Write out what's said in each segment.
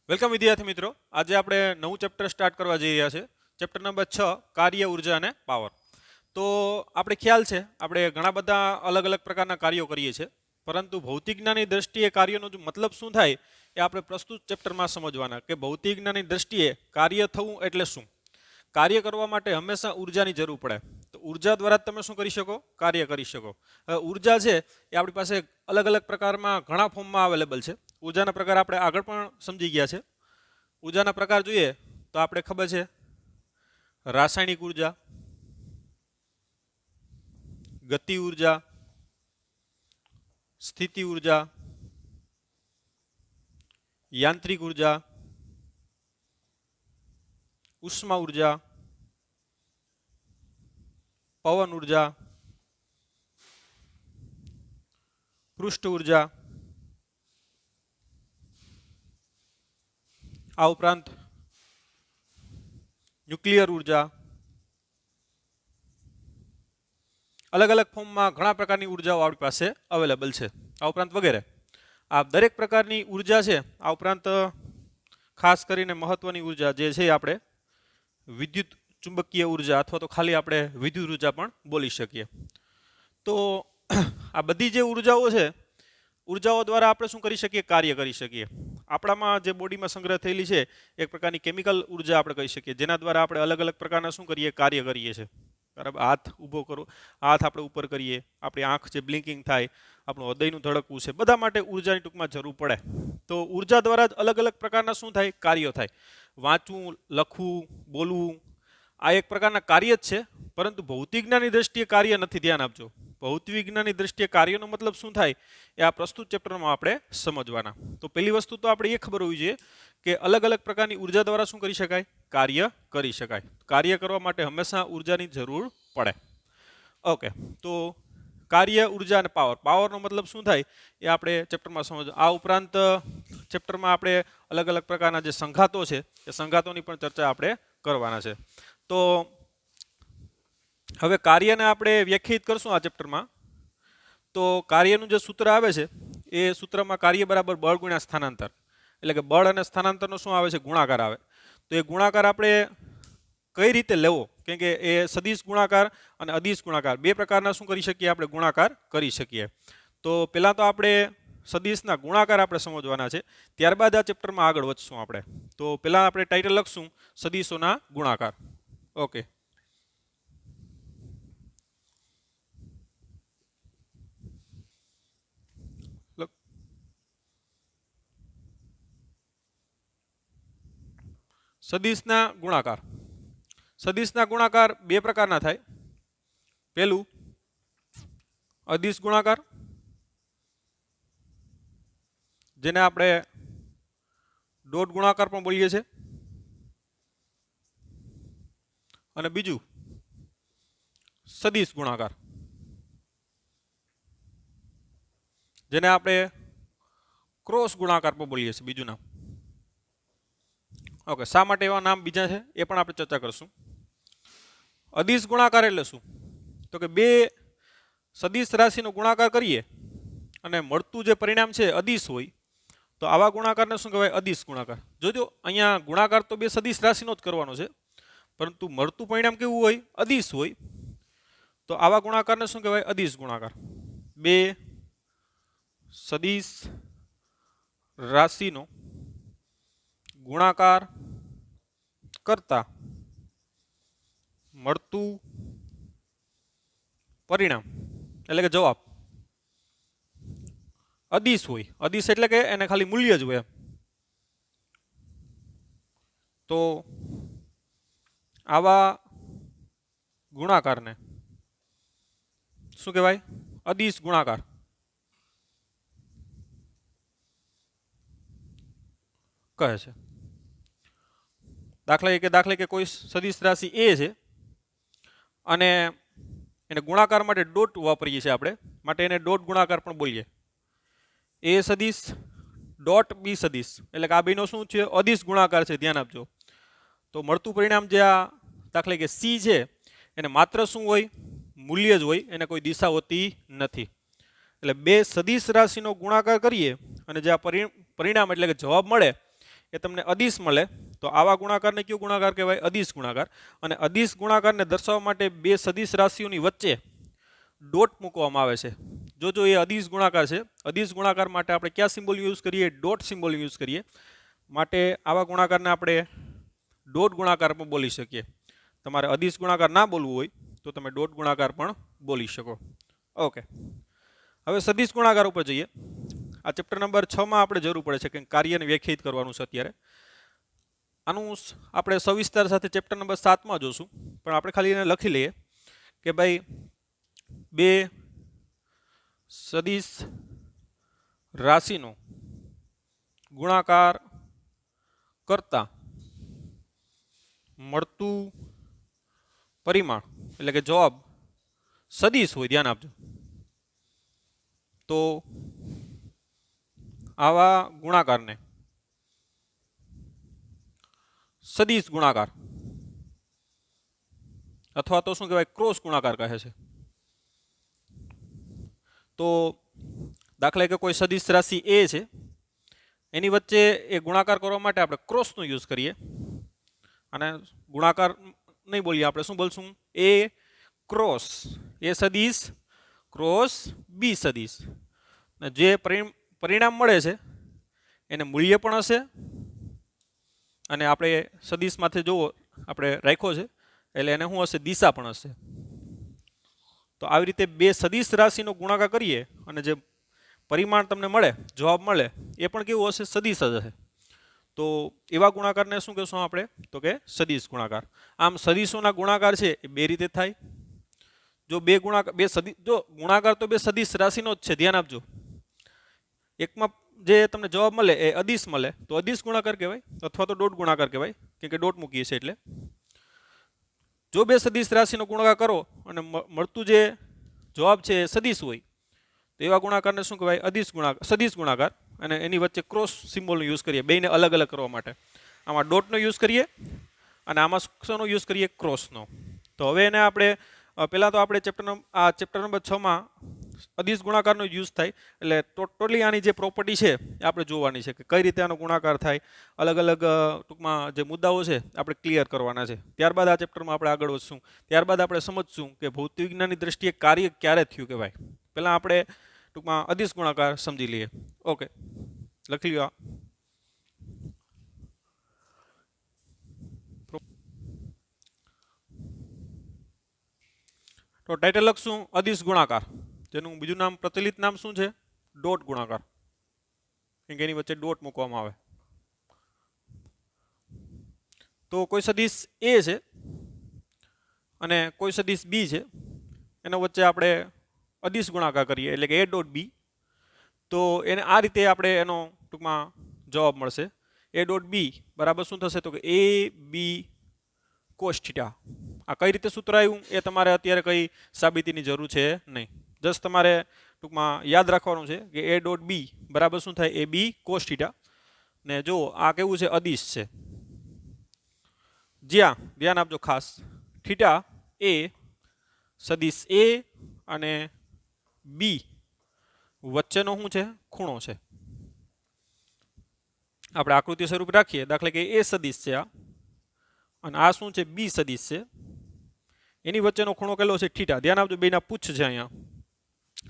Welcome વિદ્યાર્થી મિત્રો, આજે આપણે નવું ચેપ્ટર સ્ટાર્ટ કરવા જઈ રહ્યા છે. ચેપ્ટર નંબર 6 કાર્ય, ઉર્જા અને પાવર. તો આપણે ખ્યાલ છે આપણે ઘણા બધા અલગ અલગ પ્રકારના કાર્યો કરીએ છીએ, પરંતુ ભૌતિક જ્ઞાનની દ્રષ્ટિએ કાર્યનો જો મતલબ શું થાય એ આપણે પ્રસ્તુત ચેપ્ટરમાં સમજવાના કે ભૌતિક જ્ઞાનની દ્રષ્ટિએ કાર્ય થવું એટલે શું. કાર્ય કરવા માટે હંમેશા ઉર્જાની જરૂર પડે, તો ઉર્જા દ્વારા તમે શું કરી શકો? કાર્ય કરી શકો. હવે ઉર્જા છે એ આપણી પાસે અલગ અલગ પ્રકારમાં ઘણા ફોર્મમાં અવેલેબલ છે. ઉર્જાના પ્રકાર આપણે આગળ પણ સમજી ગયા છે. ઉર્જાના પ્રકાર જોઈએ તો આપણે ખબર છે રાસાયણિક ઉર્જા, ગતિ ઉર્જા, સ્થિતિ ઉર્જા, યાંત્રિક ઉર્જા, ઉષ્મા ઉર્જા, પવન ઉર્જા, પૃષ્ઠ ઉર્જા, આ ઉપરાંત ન્યુક્લિયર ઉર્જા. અલગ અલગ ફોર્મમાં ઘણા પ્રકારની ઉર્જાઓ આપણી પાસે અવેલેબલ છે. આ ઉપરાંત વગેરે આ દરેક પ્રકારની ઉર્જા છે. આ ઉપરાંત ખાસ કરીને મહત્વની ઉર્જા જે છે આપણે વિદ્યુત ચુંબકીય ઉર્જા અથવા તો ખાલી આપણે વિદ્યુત ઉર્જા પણ બોલી શકીએ. તો આ બધી જે ઉર્જાઓ છે, ઉર્જાઓ દ્વારા આપણે શું કરી શકીએ? કાર્ય કરી શકીએ. આપણામાં જે બોડીમાં સંગ્રહ થયેલી છે એક પ્રકારની કેમિકલ ઉર્જા આપણે કહી શકીએ, જેના દ્વારા આપણે અલગ અલગ પ્રકારના શું કરીએ? કાર્ય કરીએ છીએ. બરાબર, હાથ ઊભો કરો, હાથ આપણે ઉપર કરીએ, આપણી આંખ જે બ્લિંકિંગ થાય, આપણું હૃદયનું ધડકવું છે, બધા માટે ઉર્જાની ટૂંકમાં જરૂર પડે. તો ઉર્જા દ્વારા જ અલગ અલગ પ્રકારના શું થાય? કાર્યો થાય. વાંચવું, લખવું, બોલવું આ એક પ્રકારના કાર્ય જ છે, પરંતુ ભૌતિક જ્ઞાનની દ્રષ્ટિએ કાર્ય નથી. ધ્યાન આપજો, ભૌતિક વિજ્ઞાનની દ્રષ્ટિએ કાર્યનો મતલબ શું થાય એ આ પ્રસ્તુત ચેપ્ટરમાં આપણે સમજવાના. તો પહેલી વસ્તુ તો આપણે એ ખબર હોવી જોઈએ કે અલગ અલગ પ્રકારની ઉર્જા દ્વારા શું કરી શકાય? કાર્ય કરી શકાય. કાર્ય કરવા માટે હંમેશા ઉર્જાની જરૂર પડે. ઓકે, તો કાર્ય, ઉર્જા અને પાવર. પાવરનો મતલબ શું થાય એ આપણે ચેપ્ટરમાં સમજ. આ ઉપરાંત ચેપ્ટરમાં આપણે અલગ અલગ પ્રકારના જે સંઘાતો છે એ સંઘાતોની પણ ચર્ચા આપણે કરવાના છે. તો હવે કાર્યને આપણે વ્યાખ્યાયિત કરશું આ ચેપ્ટરમાં. તો કાર્યનું જે સૂત્ર આવે છે એ સૂત્રમાં કાર્ય બરાબર બળ ગુણ્યા સ્થાનાંતર, એટલે કે બળ અને સ્થાનાંતરનો શું આવે છે? ગુણાકાર આવે. તો એ ગુણાકાર આપણે કઈ રીતે લેવો? કેમ કે એ સદિશ ગુણાકાર અને અદિશ ગુણાકાર બે પ્રકારના શું કરી શકીએ? આપણે ગુણાકાર કરી શકીએ. તો પહેલાં તો આપણે સદિશના ગુણાકાર આપણે સમજવાના છે, ત્યારબાદ આ ચેપ્ટરમાં આગળ વધશું આપણે. તો પહેલાં આપણે ટાઇટલ લખશું સદિશોના ગુણાકાર. ઓકે, સદિશના ગુણાકાર. સદિશના ગુણાકાર બે પ્રકારના થાય. પહેલું અદિશ ગુણાકાર, જેને આપણે ડોટ ગુણાકાર પણ બોલીએ છીએ, અને બીજું સદિશ ગુણાકાર, જેને આપણે ક્રોસ ગુણાકાર પણ બોલીએ છીએ, બીજું નામ. ઓકે, શા માટે એવા નામ બીજા છે એ પણ આપણે ચર્ચા કરશું. અદિશ ગુણાકાર એટલે શું? તો કે બે સદિશ રાશિનો ગુણાકાર કરીએ અને મળતું જે પરિણામ છે અદિશ હોય, તો આવા ગુણાકારને શું કહેવાય? અદિશ ગુણાકાર. જોજો, અહીંયા ગુણાકાર તો બે સદિશ રાશિનો જ કરવાનો છે, પરંતુ મળતું પરિણામ કેવું હોય? અદિશ હોય. તો આવા ગુણાકારને શું કહેવાય? અદિશ ગુણાકાર. બે સદિશ રાશિનો ગુણાકાર કરતા મળતું પરિણામ એટલે કે જવાબ અદિશ હોય. અદિશ એટલે કે એને ખાલી મૂલ્ય જ હોય. તો આવા ગુણાકારને શું કહેવાય? અદિશ ગુણાકાર કહે છે. દાખલા કે કોઈ સદિશ રાશિ એ છે અને એને ગુણાકાર માટે ડોટ વાપરીએ છીએ આપણે, માટે એને ડોટ ગુણાકાર પણ બોલીએ. એ સદિશ ડોટ બી સદિશ, એટલે કે આ બેનો શું છે? અદિશ ગુણાકાર છે. ધ્યાન આપજો. તો મળતું પરિણામ જે આ દાખલા કે સી છે એને માત્ર શું હોય? મૂલ્ય જ હોય, એને કોઈ દિશા હોતી નથી. એટલે બે સદિશ રાશિનો ગુણાકાર કરીએ અને જે આ પરિણામ એટલે કે જવાબ મળે એ તમને અદિશ મળે તો આવા ગુણાકારને કયો ગુણાકાર કહેવાય? અદિશ ગુણાકાર. અને અદિશ ગુણાકારને દર્શાવવા માટે બે સદિશ રાશિઓની વચ્ચે ડોટ મૂકવામાં આવે છે. જો એ અદિશ ગુણાકાર છે, અદિશ ગુણાકાર માટે આપણે કયા સિમ્બોલ યુઝ કરીએ? ડોટ સિમ્બોલ યુઝ કરીએ. માટે આવા ગુણાકારને આપણે ડોટ ગુણાકાર પણ બોલી શકીએ. તમારે અદિશ ગુણાકાર ના બોલવું હોય તો તમે ડોટ ગુણાકાર પણ બોલી શકો. ઓકે, હવે સદિશ ગુણાકાર ઉપર જઈએ. આ ચેપ્ટર નંબર 6 માં આપણે જરૂર પડે છે કે કાર્યને વ્યાખ્યાયિત કરવાનું છે. અત્યારે આનું આપણે સવિસ્તાર સાથે ચેપ્ટર નંબર 7 માં જોશું, પણ આપણે ખાલી એને લખી લઈએ કે ભાઈ બે સદિશ રાશિનો ગુણાકાર કરતા મળતું પરિમાણ એટલે કે જવાબ સદિશ હોય, ધ્યાન આપજો, તો આવા ગુણાકારને સદિશ ગુણાકાર અથવા તો શું કહેવાય? ક્રોસ ગુણાકાર કહે છે. તો દાખલા કે કોઈ સદિશ રાશિ એ છે, એની વચ્ચે એ ગુણાકાર કરવા માટે આપણે ક્રોસનો યુઝ કરીએ. અને ગુણાકાર નહીં બોલીએ, આપણે શું બોલશું? એ ક્રોસ એ સદિશ ક્રોસ બી સદિશ. જે પરિણામ મળે છે એને મૂલ્ય પણ હશે, અને આપણે સદિશમાંથી જુઓ આપણે રાખ્યો છે એટલે એને શું હશે? દિશા પણ હશે. તો આવી રીતે બે સદિશ રાશિનો ગુણાકાર કરીએ અને જે પરિમાણ તમને મળે, જવાબ મળે, એ પણ કેવું હશે? સદિશ જ હશે. તો એવા ગુણાકારને શું કહેશું આપણે? તો કે સદિશ ગુણાકાર. આમ સદિશોના ગુણાકાર છે એ બે રીતે થાય. જો ગુણાકાર તો બે સદિશ રાશિનો જ છે, ધ્યાન આપજો. એકમાં જે તમને જવાબ મળે એ અદિશ મળે તો અદિશ ગુણાકાર કહેવાય, અથવા તો ડોટ ગુણાકાર કહેવાય, કેમ કે ડોટ મૂકીએ છીએ એટલે. જો બે સદિશ રાશિનો ગુણાકાર કરો અને મળતું જે જવાબ છે એ સદિશ હોય તો એવા ગુણાકારને શું કહેવાય? સદિશ ગુણાકાર. અને એની વચ્ચે ક્રોસ સિમ્બોલનો યુઝ કરીએ બેને અલગ અલગ કરવા માટે. આમાં ડોટનો યુઝ કરીએ અને આમાં શોનો યુઝ કરીએ? ક્રોસનો. તો હવે એને આપણે પહેલાં તો આપણે ચેપ્ટર નંબર 6 માં અદિશ ગુણાકારનો યુઝ થાય, એટલે ટોટલી આની જે પ્રોપર્ટી છે એ આપણે જોવાની છે કે કઈ રીતે આનો ગુણાકાર થાય. અલગ અલગ ટૂંકમાં જે મુદ્દાઓ છે આપણે ક્લિયર કરવાના છે. ત્યારબાદ આ ચેપ્ટરમાં આપણે આગળ વધશું. ત્યારબાદ આપણે સમજશું કે ભૌતિક વિજ્ઞાનની દ્રષ્ટિએ કાર્ય ક્યારે થયું કહેવાય. પહેલાં આપણે ટૂંકમાં અદિશ ગુણાકાર સમજી લઈએ. ઓકે, લખી લ્યો. તો ટાઇટલ લખશું અદિશ ગુણાકાર, જેનું બીજું નામ, પ્રચલિત નામ શું છે? ડોટ ગુણાકાર, કેમ કે એની વચ્ચે ડોટ મૂકવામાં આવે. તો કોઈ સદિશ એ છે અને કોઈ સદિશ બી છે, એના વચ્ચે આપણે અદિશ ગુણાકાર કરીએ એટલે કે એ ડોટ બી. તો એને આ રીતે આપણે એનો ટૂંકમાં જવાબ મળશે. એ ડોટ બી બરાબર શું થશે? તો કે એ બી કોસ થીટા. આ કઈ રીતે સૂત્ર આવ્યું એ તમારે અત્યારે કઈ સાબિતીની જરૂર છે નહીં. જસ્ટ તમારે ટૂંકમાં યાદ રાખવાનું છે કે એ ડોટ બી બરાબર શું થાય? એ બી કોસ થીટા. ને જો આ કેવું છે? અદિશ છે. જ્યાં ધ્યાન આપજો ખાસ, થીટા એ સદિશ એ અને બી વચ્ચેનો શું છે? ખૂણો છે. આપણે આકૃતિ સ્વરૂપ રાખીએ. દાખલા કે એ સદિશ છે આ, અને આ શું છે? બી સદિશ છે. એની વચ્ચેનો ખૂણો કેટલો છે? થીટા. ધ્યાન આપજો, બેના પૂછ છે અહીંયા.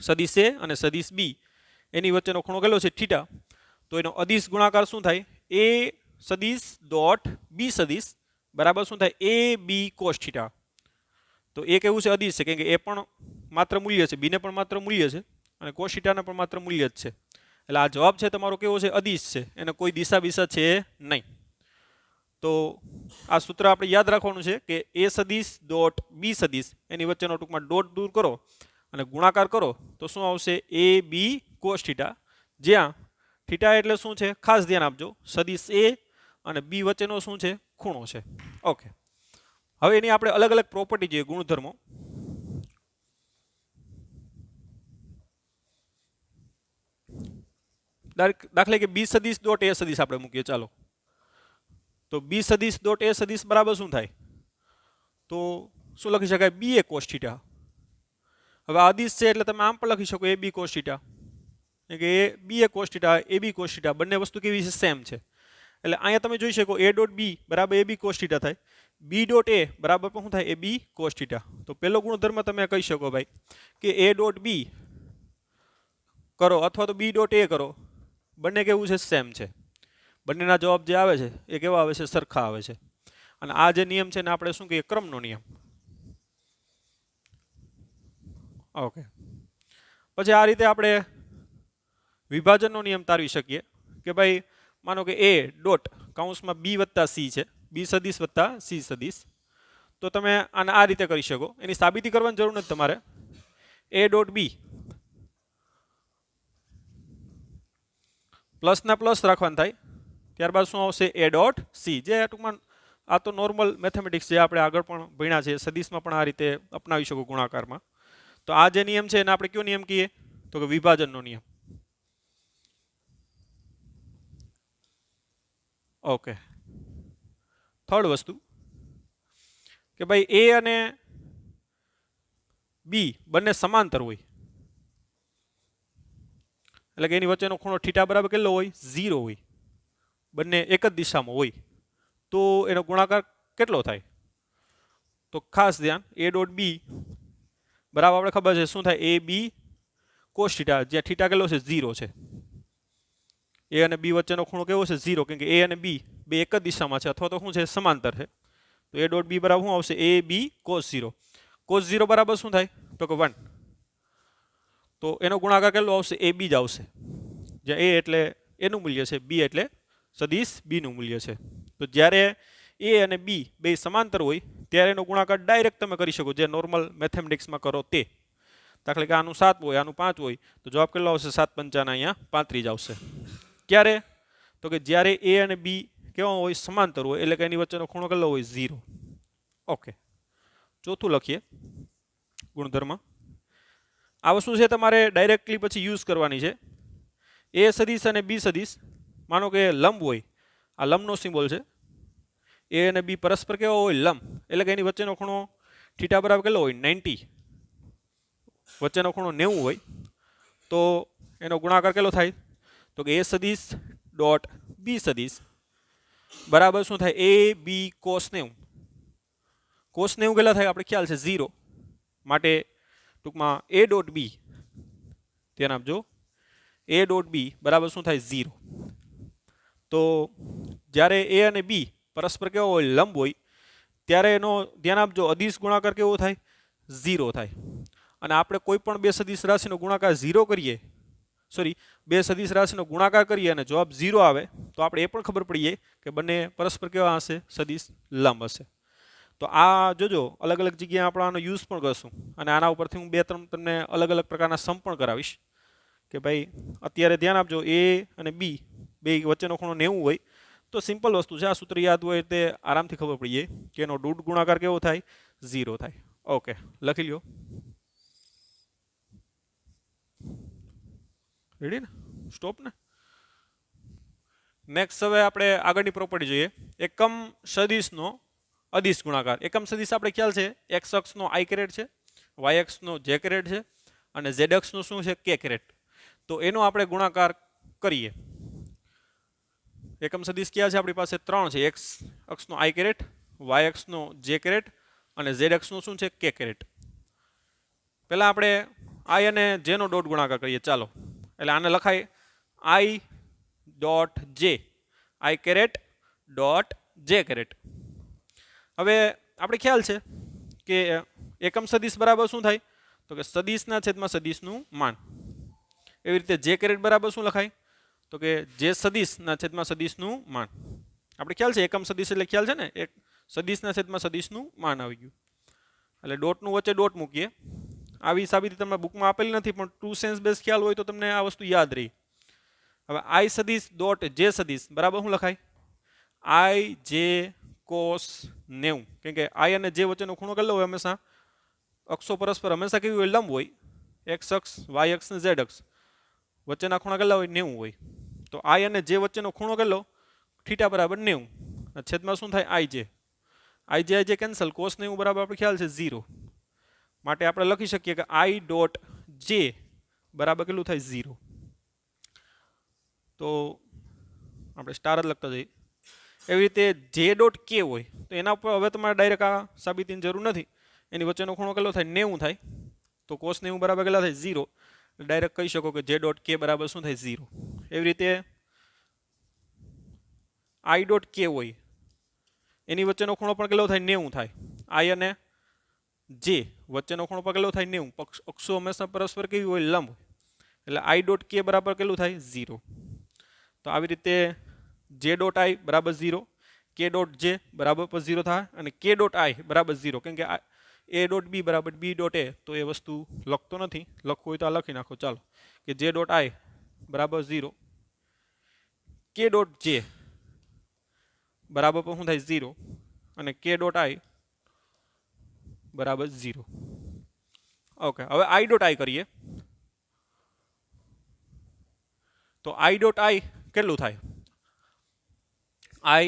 સદિશ એ અને સદિશ બી એની વચ્ચેનો ખૂણો કેટલો છે? થીટા. તો એનો અદિશ ગુણાકાર શું થાય? એ સદિશ ડોટ બી સદિશ બરાબર શું થાય? એ બી કોસ થીટા. તો એ કેવું છે? અદિશ છે, કેમ કે એ પણ માત્ર મૂલ્ય છે, બીને પણ માત્ર મૂલ્ય છે, અને કોસ થીટાને પણ માત્ર મૂલ્ય જ છે. એટલે આ જવાબ છે તમારો કેવો છે? અદિશ છે. એને કોઈ દિશા બિશા છે નહીં. તો આ સૂત્ર આપણે યાદ રાખવાનું છે કે એ સદિશ ડોટ બી સદિશ એની વચ્ચેનો ટૂંકમાં ડોટ દૂર કરો અને ગુણાકાર કરો તો શું આવશે? એ બી કોસ થીટા. જ્યાં થીટા એટલે શું છે? ખાસ ધ્યાન આપજો, સદિશ એ અને બી વચ્ચેનો શું છે? ખૂણો છે. ઓકે, હવે એની આપણે અલગ અલગ પ્રોપર્ટી જોઈએ, ગુણધર્મો. દાખલા કે બી સદિશ ડોટ એ સદિશ આપણે મૂકીએ. ચાલો, તો બી સદિશ ડોટ એ સદિશ બરાબર શું થાય? તો શું લખી શકાય? બી એ કોસ થીટા. હવે આદિશ છે એટલે તમે આમ પણ લખી શકો એ બી કોસ થીટા, કે એ બી એ કોસ થીટા, એ બી કોસ થીટા, બંને વસ્તુ કેવી છે? સેમ છે. એટલે અહીંયા તમે જોઈ શકો a ડોટ બી બરાબર ab cos થીટા થાય, b ડોટ a બરાબર શું થાય ab cos થીટા. તો પહેલો ગુણધર્મ તમે કહી શકો ભાઈ કે a ડોટ બી કરો અથવા તો b ડોટ a કરો, બંને કેવું છે સેમ છે, બંનેના જવાબ જે આવે છે એ કેવા આવે છે સરખા આવે છે. અને આ જે નિયમ છે ને આપણે શું કહીએ ક્રમનો નિયમ. ઓકે, પછી આ રીતે આપણે વિભાજનનો નિયમ તારવી શકીએ કે ભાઈ માનો કે a ડોટ કૌંસમાં b વત્તા c છે, b સદિશ વત્તા c સદિશ, તો તમે આને આ રીતે કરી શકો. એની સાબિતી કરવાની જરૂર નથી તમારે. a ડોટ b પ્લસના પ્લસ રાખવાનું થાય, ત્યારબાદ શું આવશે a ડોટ c, જે ટૂંકમાં આ તો નોર્મલ મેથેમેટિક્સ જે આપણે આગળ પણ ભણ્યા છે, સદિશમાં પણ આ રીતે અપનાવી શકો ગુણાકારમાં. તો આ જે નિયમ છે એને આપણે કયો નિયમ કહીએ તો કે વિભાજનનો નિયમ. ઓકે, થર્ડ વસ્તુ કે ભાઈ a અને b બંને સમાંતર હોય, એટલે કે એની વચ્ચેનો ખૂણો થીટા બરાબર કેટલો હોય 0 હોય, બંને એક જ દિશામાં હોય, તો એનો ગુણાકાર કેટલો થાય? તો ખાસ ધ્યાન, a ડોટ b બરાબર આપણે ખબર છે શું થાય a b cos થીટા, જ્યાં થીટા કેટલો છે 0 છે. a અને b વચ્ચેનો ખૂણો કેવો છે 0, કેમ કે a અને b બે એક જ દિશામાં છે અથવા તો શું છે સમાંતર છે. તો a ડોટ b બરાબર શું આવશે a b cos 0. cos 0 બરાબર શું થાય તો કે 1. તો એનો ગુણાકાર કેટલો આવશે a b જ આવશે, જ્યાં a એટલે એનું મૂલ્ય છે, b એટલે સદિશ b નું મૂલ્ય છે. તો જ્યારે a અને b બે સમાંતર હોય ત્યારે એનો ગુણાકાર ડાયરેક્ટ તમે કરી શકો, જે નોર્મલ મેથેમેટિક્સમાં કરો તે. દાખલા કે આનું 7 હોય આનું 5 હોય તો જવાબ કેટલો આવશે 7 પંચાના અહીંયા 35 આવશે. ક્યારે? તો કે જ્યારે a અને b કેવા હોય સમાંતર હોય, એટલે કે એની વચ્ચેનો ખૂણો કેટલો હોય 0. ઓકે, ચોથું લખીએ ગુણધર્મ. આ વસ્તુ છે તમારે ડાયરેક્ટલી પછી યુઝ કરવાની છે. a સદિશ અને b સદિશ માનો કે લંબ હોય, આ લંબનો સિમ્બોલ છે. a અને b પરસ્પર કેવો હોય લંબ, એટલે કે એની વચ્ચેનો ખૂણો થીટા બરાબર કેટલો હોય 90, વચ્ચેનો ખૂણો 90 હોય, તો એનો ગુણાકાર કેટલો થાય તો કે a સદિશ ડોટ b સદિશ બરાબર શું થાય a b cos 90. cos 90 કેટલા થાય આપણે ખ્યાલ છે 0, માટે ટૂંકમાં a ડોટ b ધ્યાન આપજો, a ડોટ b બરાબર શું થાય 0. તો જ્યારે a અને b પરસ્પર કેવો હોય લંબ હોય ત્યારે એનો ધ્યાન આપજો અદિશ ગુણાકાર કેવો થાય 0 થાય. અને આપણે કોઈ પણ બે સદિશ રાશિનો ગુણાકાર 0 કરીએ, બે સદિશ રાશિનો ગુણાકાર કરીએ અને જવાબ 0 આવે તો આપણે એ પણ ખબર પડી જાય કે બંને પરસ્પર કેવા હશે સદિશ લંબ હશે. તો આ જોજો અલગ અલગ જગ્યાએ આપણે આનો યુઝ પણ કરશું, અને આના ઉપરથી હું 2-3 તમને અલગ અલગ પ્રકારના સમ પણ કરાવીશ કે ભાઈ અત્યારે ધ્યાન આપજો a અને b બે વચ્ચેનો ખૂણો 90 હોય તો સિમ્પલ વસ્તુ છે, આ સૂત્ર યાદ હોય તે આરામથી ખબર પડી જાય કે એનો રૂટ ગુણાકાર કેવો થાય 0 થાય. ઓકે, લખી લ્યો. રેડી ને? સ્ટોપ ને? નેક્સ્ટ હવે આપણે આગળની પ્રોપર્ટી જોઈએ, એકમ સદિશનો અદિશ ગુણાકાર. એકમ સદિશ આપણે ખ્યાલ છે x અક્ષનો i કેરેટ છે, y અક્ષનો j કેરેટ છે અને z અક્ષનો શું છે k કેરેટ. તો એનો આપણે ગુણાકાર કરીએ. એકમ સદિશ ક્યાં છે આપણી પાસે 3 છે, x અક્ષનો i કેરેટ, y અક્ષનો j કેરેટ અને z અક્ષનો શું છે k કેરેટ. પહેલા આપણે i અને j નો ડોટ ગુણાકાર કરીએ. ચાલો, એટલે આને લખાય i dot j, i caret dot j caret. હવે આપણે ખ્યાલ છે કે એકમ સદિશ બરાબર શું થાય તો કે સદિશના છેદમાં સદિશનું માન. એવી રીતે j કેરેટ બરાબર શું લખાય તો કે j સદિશના છેદમાં સદિશનું માન. આપણે ખ્યાલ છે એકમ સદિશ એટલે ખ્યાલ છે ને, એક સદિશના છેદમાં સદિશનું માન આવી ગયું, એટલે ડોટનું વચ્ચે ડોટ મૂકીએ. આવી સાબિતી તમને બુકમાં આપેલી નથી, પણ ટુ સેન્સ બેઝ ખ્યાલ હોય તો તમને આ વસ્તુ યાદ રહી. હવે i સદિશ ડોટ j સદિશ બરાબર શું લખાય i j cos 90, કેમ કે i અને j વચ્ચેનો ખૂણો કેટલો હોય હંમેશા, અક્ષો પરસ્પર હંમેશા કેવી હોય લંબ હોય, x અક્ષ y અક્ષ અને z અક્ષ વચ્ચેના ખૂણા કેટલા હોય 90 હોય. તો i અને j વચ્ચેનો ખૂણો કેટલો થીટા બરાબર 90, છેદમાં શું થાય i j કેન્સલ, cos 90 બરાબર આપણે ખ્યાલ છે 0, માટે આપણે લખી શકીએ કે i ડોટ j બરાબર કેટલું થાય 0. તો આપણે સ્ટાર જ લખતા જઈએ, એવી રીતે જે ડોટ કે હોય તો એના ઉપર હવે તમારે ડાયરેક્ટ આ સાબિતીની જરૂર નથી. એની વચ્ચેનો ખૂણો કેટલો થાય 90 થાય. તો cos 90 બરાબર કેટલા થાય 0. ડાયરેક્ટ કહી શકો કે જે ડોટ કે બરાબર શું થાય 0. એવી રીતે i ડોટ કે હોય એની વચ્ચેનો ખૂણો પણ કેટલો થાય 90 થાય. i અને જે વચ્ચેનો ખૂણો પણ કેટલો થાય 90. અક્ષો હંમેશા પરસ્પર કેવી હોય લંબ. એટલે i ડોટ કે બરાબર કેટલું થાય 0. તો આવી રીતે જે ડોટ i બરાબર 0, કે ડોટ જે બરાબર પણ 0 થાય અને કે ડોટ i બરાબર 0. કેમ કે એ ડોટ બી બરાબર બી ડોટ એ તો એ વસ્તુ લખતો નથી. લખવું હોય તો આ લખી નાખો ચાલો કે જે ડોટ i બરાબર 0, કે ડોટ જે બરાબર પણ શું થાય 0 અને કે ડોટ i બરાબર 0. ઓકે, હવે i ડોટ i કરીએ તો i ડોટ i કેટલું થાય i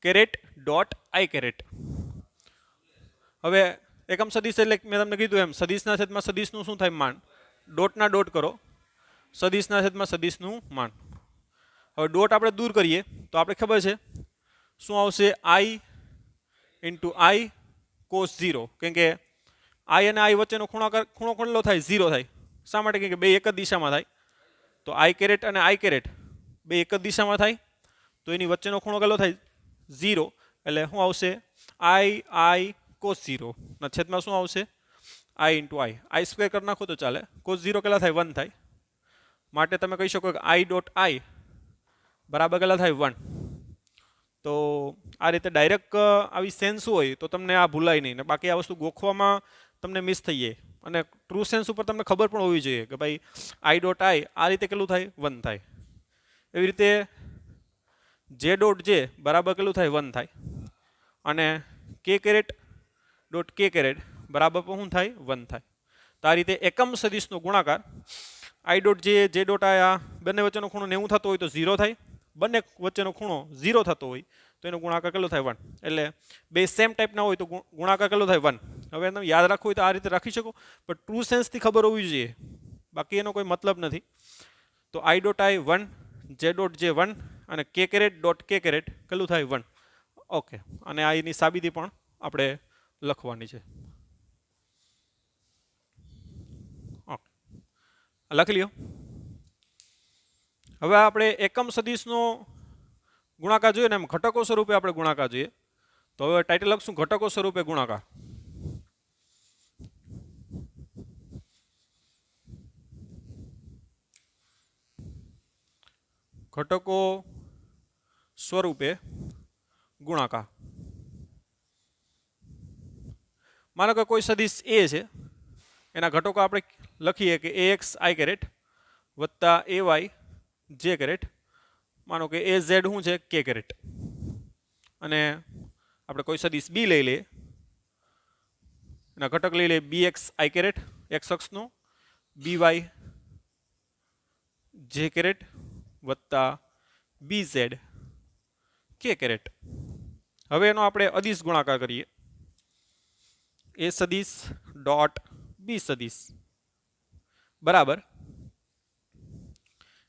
caret dot i caret. હવે એકમ સદિશ એટલે મેં તમને કીધું એમ સદિશના છેદમાં સદિશનું શું થાય માન. ડોટના ડોટ કરો, સદિશના છેદમાં સદિશનું માન. હવે ડોટ આપણે દૂર કરીએ તો આપણે ખબર છે શું આવશે i ઇન્ટુ i cos 0. કેમ કે i અને i વચ્ચેનો ખૂણો કેટલો થાય 0 થાય. શા માટે? કેમ કે બે એક જ દિશામાં થાય. તો i કેરેટ અને i કેરેટ બે એક જ દિશામાં થાય તો એની વચ્ચેનો ખૂણો કેટલો થાય 0. એટલે શું આવશે i cos 0 ના છેદમાં શું આવશે i ઇન્ટુ i સ્ક્વેર કરી નાખો તો ચાલે. cos 0 કેટલા થાય 1 થાય. માટે તમે કહી શકો કે i ડોટ i બરાબર કેટલા થાય 1. તો આ રીતે ડાયરેક્ટ આવી સેન્સ હોય તો તમને આ ભૂલાય નહીં ને બાકી આ વસ્તુ ગોખવામાં તમને મિસ થઈ જાય. અને ટ્રુ સેન્સ ઉપર તમને ખબર પણ હોવી જોઈએ કે ભાઈ i ડોટ i આ રીતે કેટલું થાય 1 થાય. એવી રીતે જે ડોટ જે બરાબર કેટલું થાય 1 થાય અને કે કેરેટ ડોટ કે કેરેટ બરાબર પણ શું થાય 1 થાય. તો આ રીતે એકમ સદિશનો ગુણાકાર i ડોટ જે ડોટ i આ બંને વચ્ચેનો ખૂણો 90 થતો હોય તો 0 થાય. બંને વચ્ચેનો ખૂણો 0 થતો હોય તો એનો ગુણાકાર કેટલો થાય 1. એટલે બે સેમ ટાઈપના હોય તો ગુણાકાર કેટલો થાય 1. હવે તમે યાદ રાખવું હોય તો આ રીતે રાખી શકો પણ ટ્રુ સેન્સથી ખબર હોવી જોઈએ બાકી એનો કોઈ મતલબ નથી. તો i ડોટ i 1, જે ડોટ જે 1 અને કે કેરેટ ડોટ કે કેરેટ કેટલું થાય 1. ઓકે, અને આ એની સાબિતી પણ આપણે લખવાની છે. ઓકે, લખી લ્યો. હવે આપણે એકમ સદિશનો ગુણાકાર જોઈએ ને એમ ઘટકો સ્વરૂપે આપણે ગુણાકાર જોઈએ. તો હવે ટાઇટલ લખશું ઘટકો સ્વરૂપે ગુણાકાર. ઘટકો સ્વરૂપે ગુણાકાર. માનો કે કોઈ સદિશ એ છે એના ઘટકો આપણે લખીએ કે ax i કેરેટ વત્તા ay જે કેરેટ. માનો કે az શું છે કે કેરેટ અને આપણે કોઈ સદિશ બી લઈ લઈએ એના ઘટક લઈ લઈએ bx i કેરેટ x અક્ષનો, by જે કેરેટ વત્તા bz કે કેરેટ. હવે એનો આપણે અદિશ ગુણાકાર કરીએ. એ સદિશ ડોટ બી સદિશ બરાબર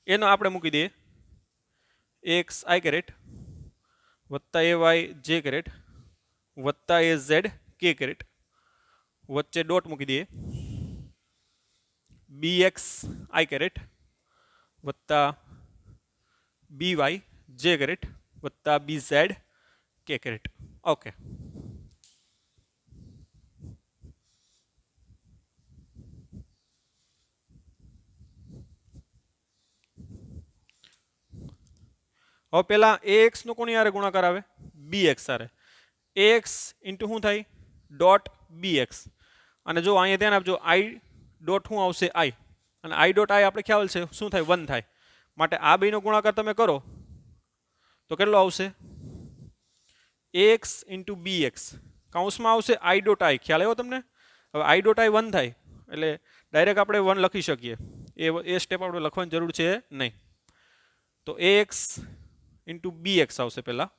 એનો આપણે મૂકી દઈએ ax i કેરેટ વત્તા ay જે કેરેટ વત્તા az કે કેરેટ. વચ્ચે ડોટ મૂકી દઈએ bx i કેરેટ વત્તા by જે કેરેટ વત્તા bz કે કેરેટ. ઓકે, હવે પહેલા ax નો કોની હારે ગુણાકાર આવે bx હારે. ax ઇન્ટુ શું થાય ડોટ bx અને જો અહીંયા ધ્યાન આપજો i ડોટ શું આવશે i અને i ડોટ i આપણે ખ્યાલ છે શું થાય 1 થાય. માટે આ બેનો ગુણાકાર તમે કરો તો કેટલો આવશે ax ઇન્ટુ bx કૌંસમાં આવશે i ડોટ i. ખ્યાલ આવ્યો તમને? હવે i ડોટ i 1 થાય એટલે ડાયરેક્ટ આપણે 1 લખી શકીએ. એ સ્ટેપ આપણે લખવાની જરૂર છે નહીં. તો ax ઇન્ટુ bx આવશે પહેલા.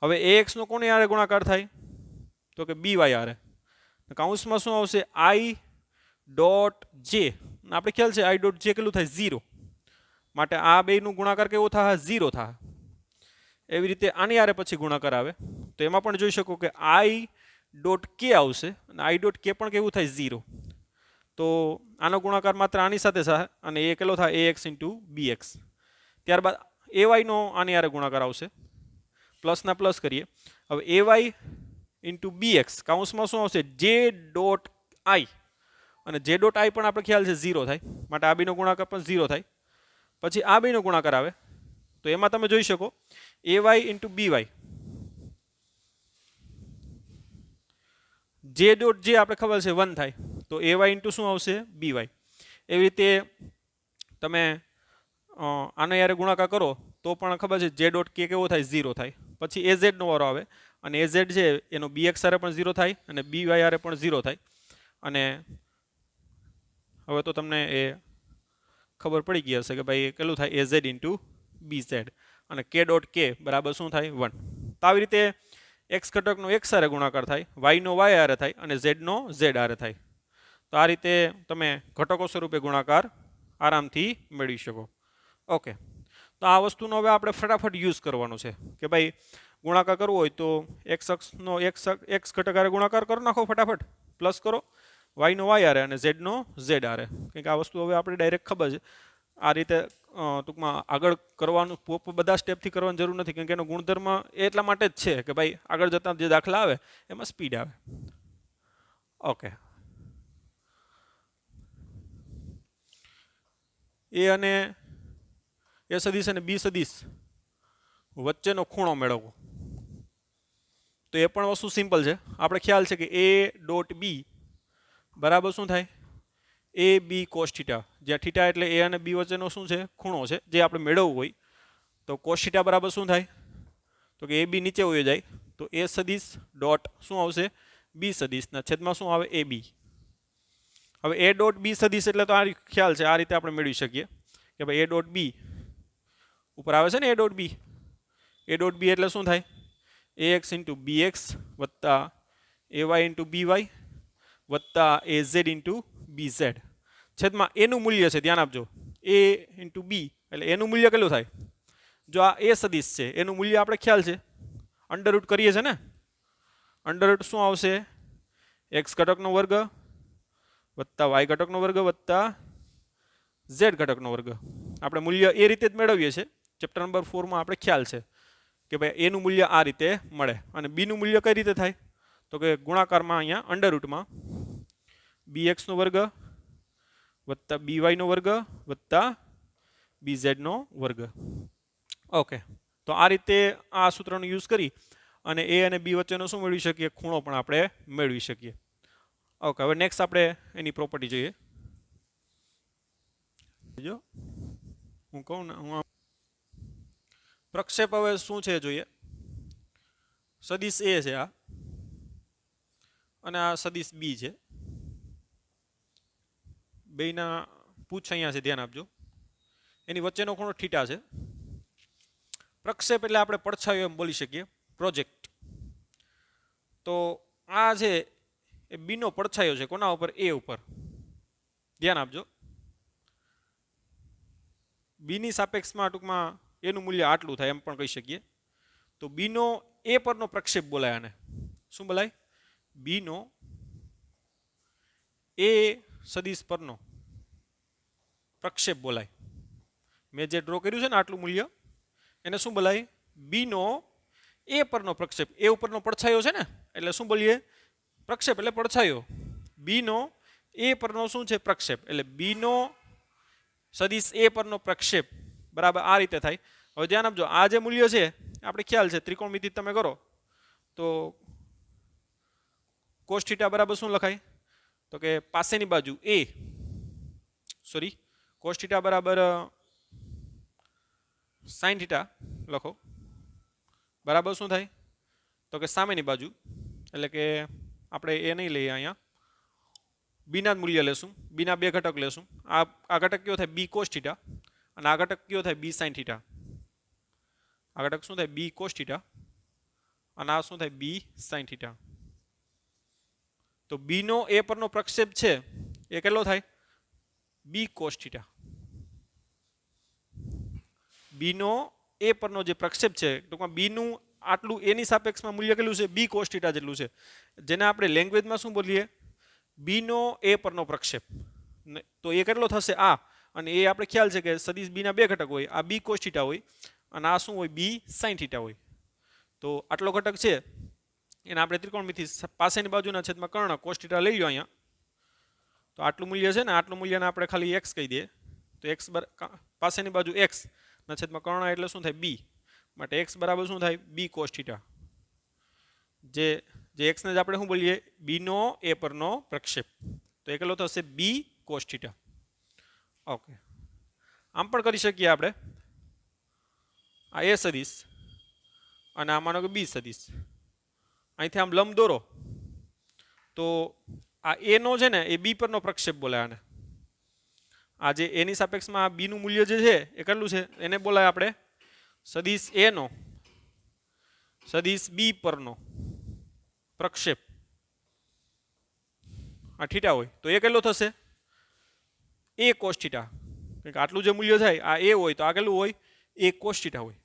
હવે ax નો કોની હારે ગુણાકાર થાય તો કે by હારે. કૌંસમાં શું આવશે i ડોટ જે. આપણે ખ્યાલ છે i ડોટ જે કેટલું થાય 0. માટે આ બેનું ગુણાકાર કેવો થાય 0 થાય. એવી રીતે આની આરે પછી ગુણાકાર આવે તો એમાં પણ જોઈ શકો કે આઈ ડોટ કે આવશે અને આઈ ડોટ કે પણ કેવું થાય 0. તો આનો ગુણાકાર માત્ર આની સાથે થાય અને એ કેટલો થાય ax ઇન્ટુ bx. ત્યારબાદ એવાયનો આની આરે ગુણાકાર આવશે પ્લસના પ્લસ કરીએ. હવે એવાય ઇન્ટુ બીએક્સ કાઉન્સમાં શું આવશે જે ડોટ આઈ અને જે ડોટ આઈ પણ આપણે ખ્યાલ છે 0 થાય માટે આ બેનો ગુણાકાર પણ 0 થાય. પછી આ બેનો ગુણાકાર આવે તો એમાં તમે જોઈ શકો એવાય ઇન્ટુ બીવાય જે ડોટ જે આપણે ખબર છે 1 થાય તો એવાય ઇન્ટુ શું આવશે બીવાય. એવી રીતે તમે આનો યારે ગુણાકાર કરો તો પણ ખબર છે જે ડોટ કે કેવો થાય 0 થાય. પછી એઝેડ નો વારો આવે અને એઝેડ છે એનો બીએક્સ આરે પણ 0 થાય અને બીવાય આરે પણ 0 થાય. અને હવે તો તમને એ ખબર પડી ગઈ હશે કે ભાઈ કેટલું થાય એઝેડ ઇન્ટુ બીઝેડ અને કે ડોટ કે બરાબર શું થાય 1. તો આવી રીતે એક્સ ઘટકનો એક્સ આરે ગુણાકાર થાય, વાયનો વાય આરે થાય અને ઝેડનો ઝેડ આરે થાય. તો આ રીતે તમે ઘટકો સ્વરૂપે ગુણાકાર આરામથી મેળવી શકો. ઓકે, તો આ વસ્તુનો હવે આપણે ફટાફટ યુઝ કરવાનો છે કે ભાઈ ગુણાકાર કરવો હોય તો એક્સ અક્ષનો એક્સ ઘટક આરે ગુણાકાર કરી નાખો ફટાફટ, પ્લસ કરો વાયનો વાય આરે અને ઝેડનો ઝેડ આરે. કંઈક આ વસ્તુ હવે આપણે ડાયરેક્ટ ખબર છે આ રીતે ટૂંકમાં આગળ કરવાનું બધા સ્ટેપથી કરવાની જરૂર નથી કેમ કે એનો ગુણધર્મ એટલા માટે જ છે કે ભાઈ આગળ જતાં જે દાખલા આવે એમાં સ્પીડ આવે. ઓકે, એ અને એ સદિશ અને બી સદિશ વચ્ચેનો ખૂણો મેળવવો તો એ પણ વસ્તુ સિમ્પલ છે. આપણે ખ્યાલ છે કે એ ડોટ બી બરાબર શું થાય એ બી કોસ થીટા, જ્યાં થીટા એટલે એ અને બી વચ્ચેનો શું છે ખૂણો છે જે આપણે મેળવવું હોય. તો કોસ થીટા બરાબર શું થાય તો કે એ બી નીચે વયો જાય તો એ સદિશ ડોટ શું આવશે બી સદિશના છેદમાં શું આવે એ બી. હવે એ ડોટ બી સદિશ એટલે તો આ ખ્યાલ છે આ રીતે આપણે મેળવી શકીએ કે ભાઈ એ ડોટ બી ઉપર આવે છે ને એ ડોટ બી, એ ડોટ બી એટલે શું થાય A X into B X વત્તા A Y into B Y વત્તા A Z into B Z છેદમાં એનું મૂલ્ય છે ધ્યાન આપજો એ ઇન્ટુ બી એટલે એનું મૂલ્ય કેટલું થાય જો આ એ સદિશ છે એનું મૂલ્ય આપણે ખ્યાલ છે અંડરરૂટ કરીએ છીએ ને, અંડરરૂટ શું આવશે એક્સ ઘટકનો વર્ગ વત્તા વાય ઘટકનો વર્ગ વત્તા ઝેડ ઘટકનો વર્ગ. આપણે મૂલ્ય એ રીતે જ મેળવીએ છીએ ચેપ્ટર નંબર 4 આપણે ખ્યાલ છે કે ભાઈ એનું મૂલ્ય આ રીતે મળે અને બીનું મૂલ્ય કઈ રીતે થાય તો કે ગુણાકારમાં અહીંયા અંડરરૂટમાં બી એક્સનો વર્ગ વત્તા બી વાયનો વર્ગ વત્તા બી ઝેડનો વર્ગ. ઓકે, તો આ રીતે આ સૂત્રનો યુઝ કરી અને એ અને બી વચ્ચેનો શું મેળવી શકીએ ખૂણો પણ આપણે મેળવી શકીએ. ઓકે, હવે નેક્સ્ટ આપણે એની પ્રોપર્ટી જોઈએ. જો હું કહું ને હું પ્રક્ષેપ હવે શું છે જોઈએ. સદિશ એ છે આ અને આ સદિશ બી છે. બેયના પૂછ અહીંયા છે ધ્યાન આપજો. એની વચ્ચેનો ખૂણો થીટા છે. પ્રક્ષેપ એટલે આપણે પડછાયો એમ બોલી શકીએ પ્રોજેક્ટ. તો આ છે એ બીનો પડછાયો છે કોના ઉપર એ ઉપર ધ્યાન આપજો. બીની સાપેક્ષમાં ટૂંકમાં એનું મૂલ્ય આટલું થાય એમ પણ કહી શકીએ. તો બીનો એ પરનો પ્રક્ષેપ બોલાય આને શું બોલાય બીનો એ સદિશ પરનો પ્રક્ષેપ બોલાય. મેં જે ડ્રો કર્યું છે ને આટલું મૂલ્ય એને શું બોલાય બીનો એ પરનો પ્રક્ષેપ. એ ઉપરનો પડછાયો છે ને એટલે શું બોલીએ પ્રક્ષેપ એટલે પડછાયો. બીનો એ પરનો શું છે પ્રક્ષેપ એટલે બીનો સદિશ એ પરનો પ્રક્ષેપ બરાબર આ રીતે થાય. હવે ધ્યાન આપજો આ જે મૂલ્ય છે આપણે ખ્યાલ છે ત્રિકોણમિતિ તમે કરો તો કોસ થીટા બરાબર શું લખાય તો કે પાસેની બાજુ એ કોસ થીટા બરાબર સાઇન થીટા લખો બરાબર શું થાય તો કે સામેની બાજુ એટલે કે આપણે એ નહીં લઈએ અહીંયા બીના જ મૂલ્ય લેશું. બીના બે ઘટક લેશું. આ ઘટક કયો થાય બી કોસ થીટા અને આ ઘટક કયો થાય બી સાઇન થીટા. આ ઘટક શું થાય બી કોસ થીટા અને આ શું થાય બી સાઇન થીટા. તો બીનો એ પરનો પ્રક્ષેપ છે એ કેટલો થાય બી કોસ થીટા. બીનો એ પરનો જે પ્રક્ષેપ છે ટૂંકમાં બીનું આટલું એની સાપેક્ષમાં મૂલ્ય કેટલું છે બી કોસ થીટા જેટલું છે, જેને આપણે લેંગ્વેજમાં શું બોલીએ બીનો એ પરનો પ્રક્ષેપ. તો એ કેટલો થશે આ, અને એ આપણે ખ્યાલ છે કે સદિશ બીના બે ઘટક હોય, આ બી કોસ થીટા હોય અને આ શું હોય બી સાઇન થીટા હોય. તો આટલો ઘટક છે એને આપણે ત્રિકોણમિતિ પાસેની બાજુના છેદમાં કર્ણ કોસ થીટા લઈ લો અહીંયા. તો આટલું મૂલ્ય છે ને આટલું મૂલ્યને આપણે ખાલી એક્સ કહી દઈએ. તો એક્સ પાસેની બાજુ એક્સ ના છેદમાં કર્ણ એટલે શું થાય બી, માટે એક્સ બરાબર શું થાય બી કોસ થીટા. જે એક્સને જ આપણે શું બોલીએ બીનો એ પરનો પ્રક્ષેપ. તો એ કેટલો થશે બી કોસ થીટા. ઓકે, આમ પણ કરી શકીએ આપણે. આ એ સદિશ અને આ માનો કે બી સદિશ, અહીંથી આમ લંબ દોરો તો આ એ નો છે ને એ બી પરનો પ્રક્ષેપ બોલાય આને. આ જે એની સાપેક્ષમાં બીનું મૂલ્ય જે છે એ કેટલું છે એને બોલાય આપણે સદિશ એ નો સદિશ બી પરનો પ્રક્ષેપ. આ થીટા હોય તો એ કેટલો થશે એ કોસ થીટા. કારણ કે આટલું જે મૂલ્ય થાય આ એ હોય તો આ કેટલું હોય એ કોસ થીટા હોય.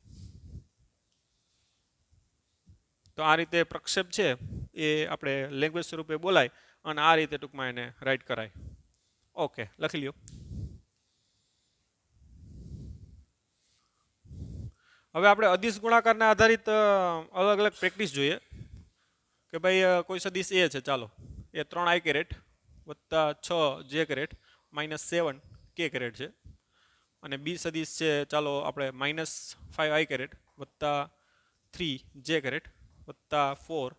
તો આ રીતે પ્રક્ષેપ છે એ આપણે લેંગ્વેજ સ્વરૂપે બોલાય અને આ રીતે ટૂંકમાં એને રાઈટ કરાય. ઓકે, લખી લ્યો. હવે આપણે અદિશ ગુણાકારના આધારિત અલગ અલગ પ્રેક્ટિસ જોઈએ કે ભાઈ કોઈ સદિશ એ છે, ચાલો એ 3 આઈ કેરેટ વત્તા 6 જે કેરેટ માઇનસ 7 કે કેરેટ છે, અને બી સદિશ છે ચાલો આપણે માઇનસ 5 આઈ કેરેટ વત્તા 3 જે કેરેટ વત્તા 4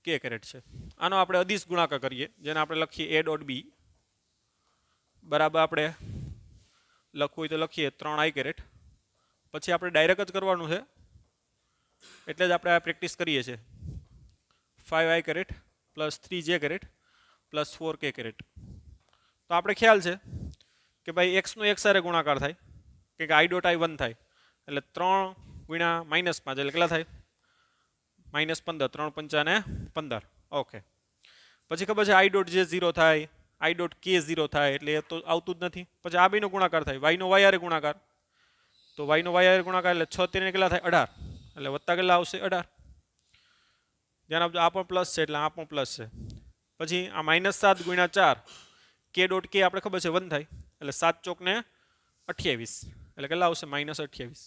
કે કેરેટ છે. આનો આપણે અદિશ ગુણાકાર કરીએ જેને આપણે લખીએ એ ડોટ બી બરાબર આપણે લખવું હોય તો લખીએ 3 આઈ કેરેટ. પછી આપણે ડાયરેક્ટ જ કરવાનું છે એટલે જ આપણે આ પ્રેક્ટિસ કરીએ છીએ. 5 આઈ કેરેટ પ્લસ 3 જે કેરેટ પ્લસ 4 કે કેરેટ. તો આપણે ખ્યાલ છે કે ભાઈ એક્સનો એક સારે ગુણાકાર થાય કે આઈ ડોટ આઈ 1 થાય એટલે 3 ગુણ્યા -5 એટલે કેટલા થાય -15, 3 પંચા ને 15. ઓકે, પછી ખબર છે આઈ ડોટ જે 0 થાય, આઈ ડોટ કે 0 થાય એટલે એ તો આવતું જ નથી. પછી આ બેનો ગુણાકાર થાય, વાયનો વાય આરે ગુણાકાર, તો વાયનો વાય આરે ગુણાકાર એટલે 6 3 કેટલા થાય 18 એટલે વત્તા કેટલા આવશે 18. ધ્યાન આપજો આ પણ પ્લસ છે એટલે આ પણ પ્લસ છે. પછી આ -7 ગુણ્યા 4 કે ડોટ કે આપણે ખબર છે 1 થાય એટલે 7 ચોક ને 28 એટલે કેટલા આવશે -28.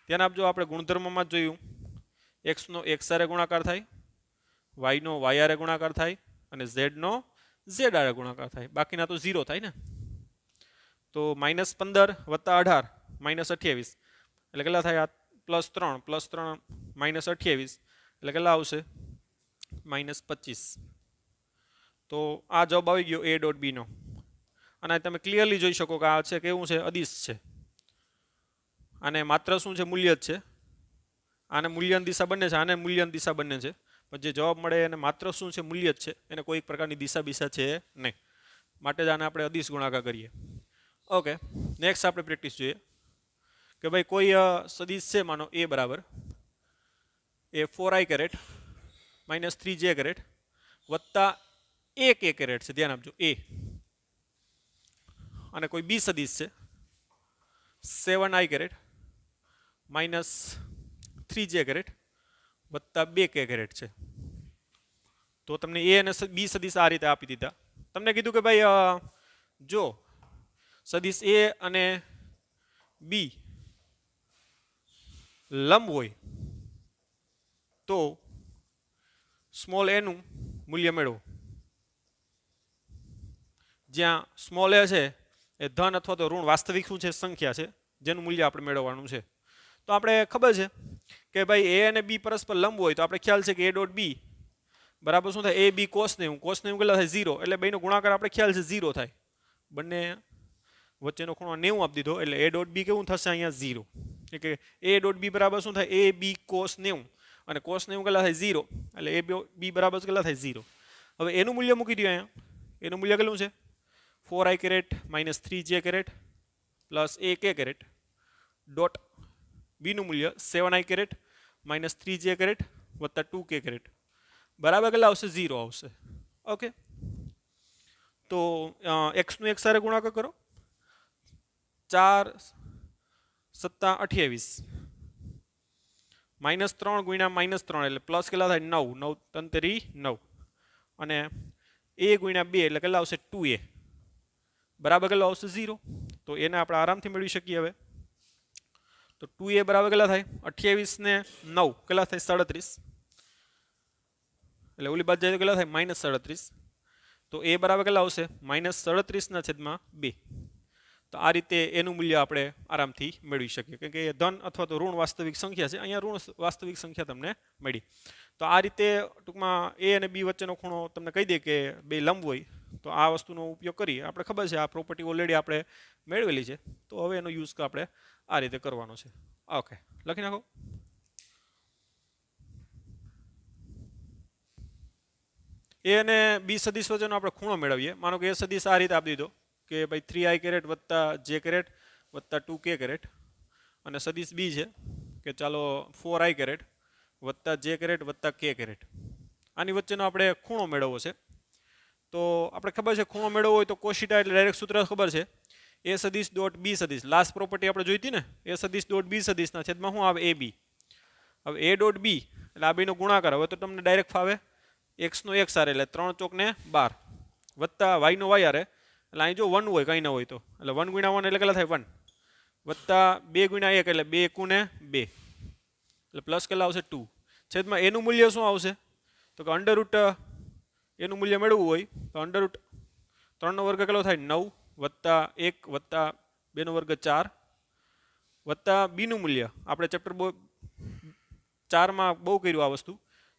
ધ્યાન આપજો આપણે ગુણધર્મમાં જ જોયું એક્સનો એક્સ આરે ગુણાકાર થાય, વાયનો વાય આરે ગુણાકાર થાય અને ઝેડનો ઝેડ આરે ગુણાકાર થાય, બાકીના તો 0 થાય ને. તો -15 વત્તા 18 -28 એટલે કેટલા થાય +3 -28 એટલે કેટલા આવશે -25. તો આ જવાબ આવી ગયો એ ડોટ બી નો. અને તમે ક્લિયરલી જોઈ શકો કે આ છે કેવું છે અદિશ છે. આને માત્ર શું છે મૂલ્ય જ છે. આને મૂલ્યની દિશા બંને છે, આને મૂલ્યની દિશા બંને છે, પણ જે જવાબ મળે એને માત્ર શું છે મૂલ્ય જ છે, એને કોઈ પ્રકારની દિશા બિશા છે નહીં. માટે જ આને આપણે અદિશ ગુણાકાર કરીએ. ઓકે, નેક્સ્ટ આપણે પ્રેક્ટિસ જોઈએ કે ભાઈ કોઈ સદિશ છે માનો એ બરાબર એ 4 આઈ કેરેટ -3 જે કેરેટ વત્તા એ કે કેરેટ છે. ધ્યાન આપજો એ. અને કોઈ બી સદિશ છે 7 આઈ કેરેટ -3 જે કેરેટ વત્તા 2 કે કેરેટ છે. તો તમને એ અને બી સદિશ આ રીતે આપી દીધા. તમને કીધું કે ભાઈ જો સદિશ એ અને બી લંબ હોય તો સ્મોલ એ નું મૂલ્ય મેળવો. જ્યાં સ્મોલ એ છે એ ધન અથવા તો ઋણ વાસ્તવિક શું છે સંખ્યા છે જેનું મૂલ્ય આપણે મેળવવાનું છે. તો આપણે ખબર છે કે ભાઈ એ અને બી પરસ્પર લંબ હોય તો આપણે ખ્યાલ છે કે એ ડોટ બી બરાબર શું થાય એ બી કોસ 90 કેટલા થાય 0 એટલે બેનો ગુણાકાર આપણે ખ્યાલ છે 0 થાય. બંને વચ્ચેનો ખૂણો 90 આપી દીધો એટલે એ ડોટ બી કેવું થશે અહીંયા 0. કે એ ડોટ બી બરાબર શું થાય એ બી કોસ 90 અને કોસ 90 કેટલા થાય 0 એટલે એ બી બરાબર કેટલા થાય 0. હવે એનું મૂલ્ય મૂકી દો અહીંયા. એનું મૂલ્ય કેટલું છે 4 આઈ કેરેટ -3 જે કેરેટ પ્લસ એ કે કેરેટ ડોટ બીનું મૂલ્ય 7 આઈ કેરેટ -3 જે કેરેટ વત્તા 2 કે કેરેટ બરાબર કેટલા આવશે 0 આવશે. ઓકે, તો એક્સનું એક સારે ગુણાકાર કરો 4 + 28 -3 ગુણ્યા -3 એટલે પ્લસ કેટલા થાય 9 9 3 તેરી 9 અને a ગુણ્યા 2 એટલે કેટલા આવશે 2a બરાબર કેટલો આવશે 0 તો એને આપણે આરામથી મેળવી શકીએ હવે તો 2a બરાબર કેટલા થાય 28 ને 9 કેટલા થાય 37 એટલે ઓલી બાજુ જાય તો કેટલા થાય -37 તો a બરાબર કેટલા આવશે -37 ના છેદમાં 2 તો આ રીતે એનું મૂલ્ય આપણે આરામથી મેળવી શકીએ કારણ કે એ ધન અથવા તો ઋણ વાસ્તવિક સંખ્યા છે અહીંયા ઋણ વાસ્તવિક સંખ્યા તમને મળી તો આ રીતે ટૂંકમાં a અને b વચ્ચેનો ખૂણો તમને કહી દે કે બે લંબ હોય તો આ વસ્તુનો ઉપયોગ કરી આપણે ખબર છે આ પ્રોપર્ટી ઓલરેડી આપણે મેળવેલી છે તો હવે એનો યુઝ આપણે આ રીતે કરવાનો છે ઓકે લખી નાખો a અને b સદિશ વચ્ચેનો આપણે ખૂણો મેળવીએ માનો કે a સદિશ આ રીતે આપી દીધો કે ભાઈ 3i કેરેટ વત્તા j કેરેટ વત્તા 2k કેરેટ અને સદિશ b છે કે ચાલો 4i કેરેટ વત્તા j કેરેટ વત્તા k કેરેટ આની વચ્ચેનો આપણે ખૂણો મેળવવો છે તો આપણે ખબર છે ખૂણો મેળવવો હોય તો cos θ એટલે ડાયરેક્ટ સૂત્ર ખબર છે a સદિશ ડોટ b સદિશ લાસ્ટ પ્રોપર્ટી આપણે જોઈ હતી ને a સદિશ ડોટ b સદિશના છેદમાં શું આવે ab હવે a ડોટ b એટલે આ બેનો ગુણાકાર હવે તો તમને ડાયરેક્ટ ફાવે x નો x આરે એટલે 3 ચોક ને 12 વત્તા y નો y આરે એટલે અહીં જો 1 હોય કંઈ ના હોય તો એટલે 1 ગુણ્યા 1 એટલે કેટલા થાય 1 વત્તા 2 ગુણ્યા 1 એટલે 2 એકુ ને 2 એટલે પ્લસ કેટલા આવશે 2 છેદમાં એનું મૂલ્ય શું આવશે તો કે અંડર રૂટ એનું મૂલ્ય મેળવવું હોય તો અંડર રૂટ 3 નો વર્ગ કેટલો થાય 9 વત્તા 1 વત્તા 2 નો વર્ગ 4 વત્તા b નું મૂલ્ય આપણે ચેપ્ટર 4 માં બહુ કર્યું આ વસ્તુ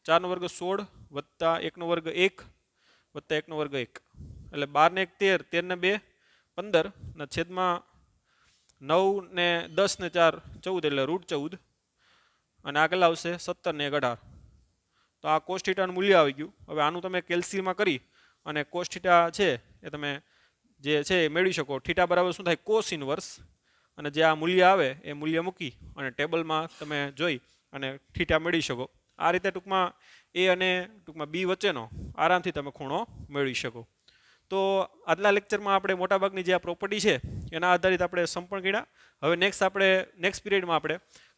4 નો વર્ગ 16 વત્તા 1 નો વર્ગ 1 વત્તા 1 નો વર્ગ 1 એટલે 12 ને 1 13 13 ને 2 15 ના છેદમાં 9 ને 10 ને 4 14 એટલે √14 અને આ કેટલા આવશે 17 ને 18 તો આ cos θ નું મૂલ્ય આવી ગયું હવે આનું તમે કેલ્સીમાં કરી અને cos θ છે એ તમે જે છે એ મેળવી શકો θ બરાબર શું થાય cos ઇનવર્સ અને જે આ મૂલ્ય આવે એ મૂલ્ય મૂકી અને ટેબલમાં તમે જોઈ અને θ મેળવી શકો આ રીતે ટૂંકમાં a અને ટૂંકમાં b વચ્ચેનો આરામથી તમે ખૂણો મેળવી શકો તો આજના લેક્ચરમાં આપણે મોટાભાગની જે આ પ્રોપર્ટી છે એના આધારિત આપણે સંપૂર્ણ ગણ્યા હવે નેક્સ્ટ પીરિયડમાં આપણે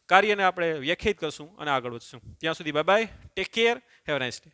કાર્યને આપણે વ્યાખ્યાયિત કરશું અને આગળ વધશું ત્યાં સુધી bye bye take care have a nice day